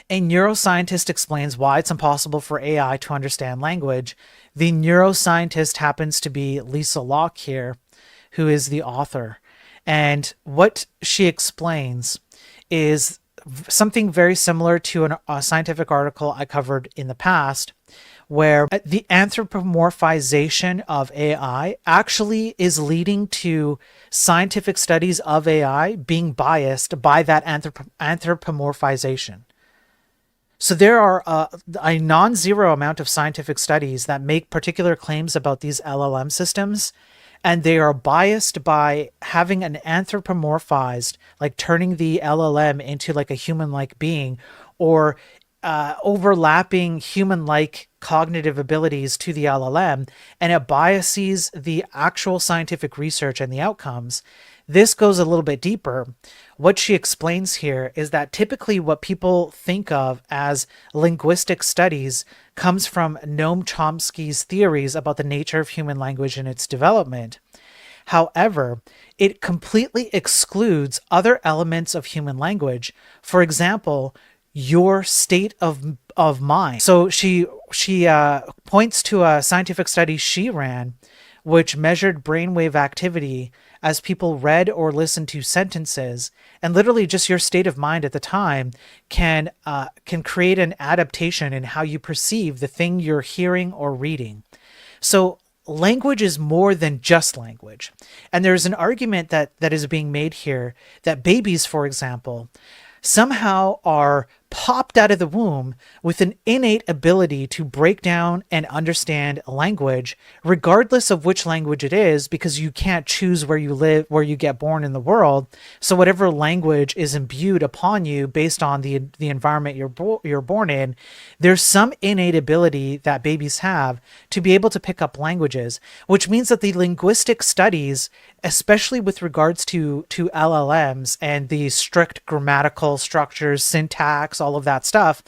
A neuroscientist explains why it's impossible for AI to understand language. The neuroscientist happens to be Lisa Locke here, who is the author. And what she explains is something very similar to a scientific article I covered in the past, where the anthropomorphization of AI actually is leading to scientific studies of AI being biased by that anthropomorphization. So there are a non-zero amount of scientific studies that make particular claims about these LLM systems, and they are biased by having an anthropomorphized, like turning the LLM into like a human-like being, or overlapping human-like cognitive abilities to the LLM, and it biases the actual scientific research and the outcomes. This goes a little bit deeper. What she explains here is that typically what people think of as linguistic studies comes from Noam Chomsky's theories about the nature of human language and its development. However, it completely excludes other elements of human language. For example, your state of mind. So she points to a scientific study she ran, which measured brainwave activity as people read or listened to sentences, and literally just your state of mind at the time can create an adaptation in how you perceive the thing you're hearing or reading. So language is more than just language. And there's an argument that is being made here that babies, for example, somehow are popped out of the womb with an innate ability to break down and understand language, regardless of which language it is, because you can't choose where you live, where you get born in the world. So whatever language is imbued upon you based on the environment you're born in, there's some innate ability that babies have to be able to pick up languages, which means that the linguistic studies, especially with regards to LLMs and the strict grammatical structures, syntax, all of that stuff,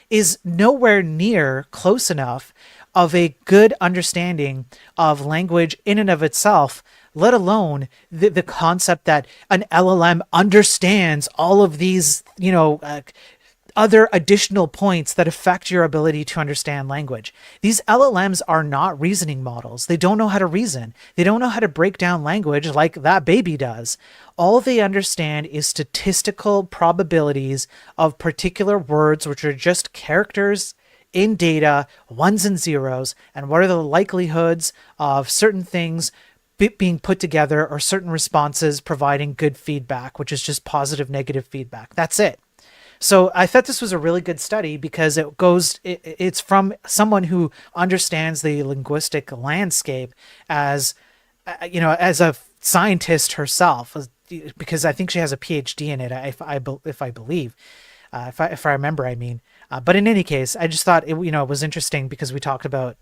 is nowhere near close enough of a good understanding of language in and of itself, let alone the concept that an LLM understands all of these, other additional points that affect your ability to understand language. These LLMs are not reasoning models. They don't know how to reason. They don't know how to break down language like that baby does. All they understand is statistical probabilities of particular words, which are just characters in data, ones and zeros, and what are the likelihoods of certain things being put together or certain responses providing good feedback, which is just positive, negative feedback. That's it. So I thought this was a really good study because it's from someone who understands the linguistic landscape as a scientist herself, because I think she has a PhD in it, if I believe, if I remember, I mean. But in any case, I just thought it was interesting because we talked about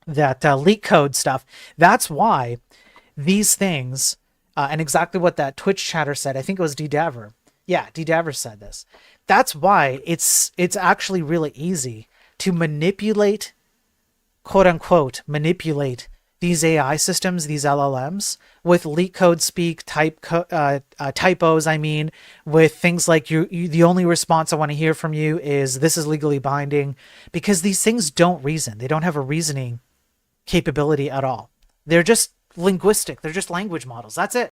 that leak code stuff. That's why these things, and exactly what that Twitch chatter said, I think it was D. Daver. Yeah, D. Daver said this. That's why it's actually really easy to manipulate, quote unquote, manipulate these AI systems, these LLMs, with leak code speak, typos, I mean, with things like the only response I want to hear from you is this is legally binding, because these things don't reason. They don't have a reasoning capability at all. They're just linguistic. They're just language models. That's it.